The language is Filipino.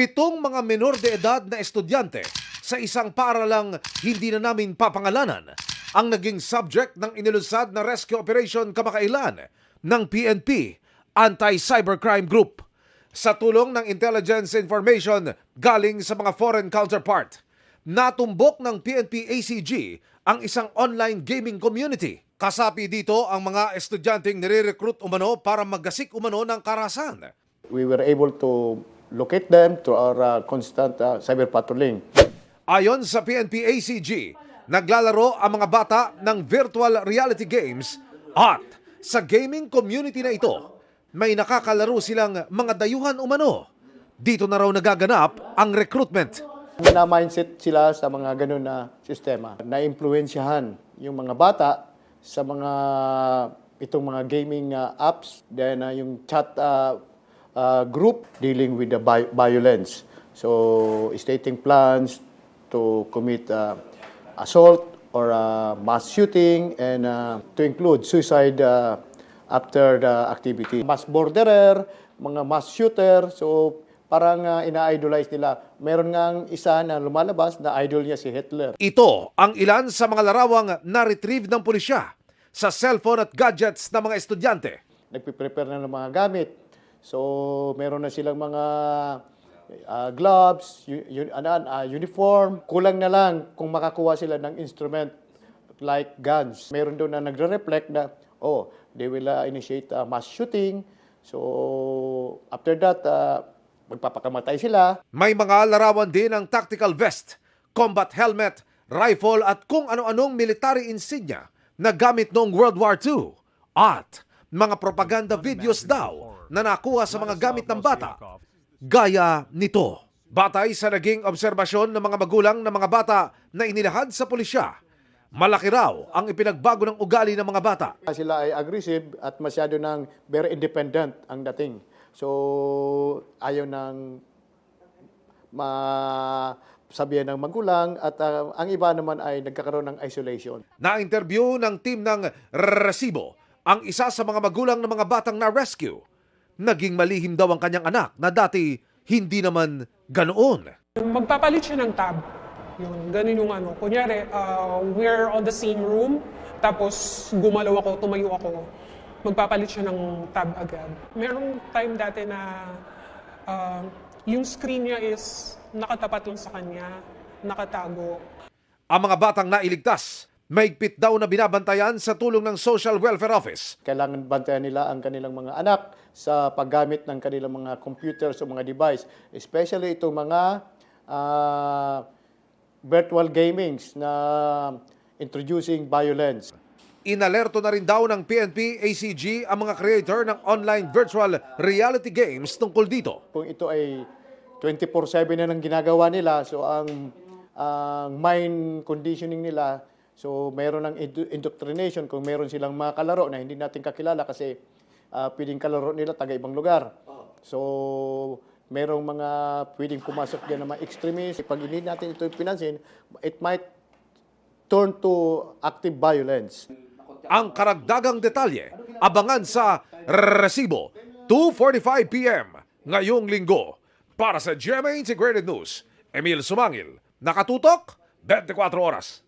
7 mga menor de edad na estudyante sa isang paaralang hindi na namin papangalanan ang naging subject ng inilunsad na rescue operation kamakailan ng PNP Anti-Cybercrime Group. Sa tulong ng intelligence information galing sa mga foreign counterpart, natumbok ng PNP ACG ang isang online gaming community. Kasapi dito ang mga estudyanteng nire-recruit umano para maggasik umano ng karahasan. We were able to locate them through our constant cyber patrolling. Ayon sa PNP ACG, naglalaro ang mga bata ng virtual reality games at sa gaming community na ito, may nakakalaro silang mga dayuhan umano. Dito na raw nagaganap ang recruitment. Na-mindset sila sa mga ganun na sistema. Na-impluensyahan yung mga bata sa itong mga gaming apps, then yung chat group dealing with the violence. So, stating plans to commit assault or mass shooting and to include suicide after the activity. Mass borderer, mga mass shooter, so parang ina-idolize nila. Meron nga isa na lumalabas na idol niya si Hitler. Ito ang ilan sa mga larawang na-retrieve ng pulisya sa cellphone at gadgets ng mga estudyante. Nagpiprepare na ng mga gamit. So, meron na silang mga gloves, uniform. Kulang na lang kung makakuha sila ng instrument like guns. Meron doon na nagre-reflect na, they will initiate mass shooting. So, after that, magpapakamatay sila. May mga larawan din ng tactical vest, combat helmet, rifle at kung ano-anong military insignia na gamit noong World War II. At mga propaganda videos daw na nakuha sa mga gamit ng bata. Gaya nito. Batay sa naging obserbasyon ng mga magulang ng mga bata na inilahad sa pulisya, malaki raw ang ipinagbago ng ugali ng mga bata. Sila ay aggressive at masyado ng very independent ang dating. So, ayaw nang sabihan ng magulang at ang iba naman ay nagkakaroon ng isolation. Na-interview ng team ng Resibo ang isa sa mga magulang ng mga batang na-rescue. Naging malihim daw ang kanyang anak na dati hindi naman ganoon. Magpapalit siya ng tab. Yun, ganun yung ano. Kunyari, we're on the same room, tapos gumalaw ako, tumayo ako. Magpapalit siya ng tab agad. Merong time dati na yung screen niya is nakatapat lang sa kanya, nakatago. Ang mga batang nailigtas, mahigpit daw na binabantayan sa tulong ng Social Welfare Office. Kailangan bantayan nila ang kanilang mga anak sa paggamit ng kanilang mga computers o mga device. Especially itong mga virtual gamings na introducing violence. Inalerto na rin daw ng PNP ACG ang mga creator ng online virtual reality games tungkol dito. Kung ito ay 24/7 na ng ginagawa nila, so ang mind conditioning nila, so meron ng indoctrination kung meron silang mga kalaro na hindi natin kakilala kasi pwedeng kalaro nila taga ibang lugar. So merong mga pwedeng pumasok dyan na mga extremists. Pag hindi natin ito pinansin, it might turn to active violence. Ang karagdagang detalye, abangan sa Resibo, 2:45 p.m. ngayong linggo. Para sa GMA Integrated News, Emil Sumangil, nakatutok, 24 oras.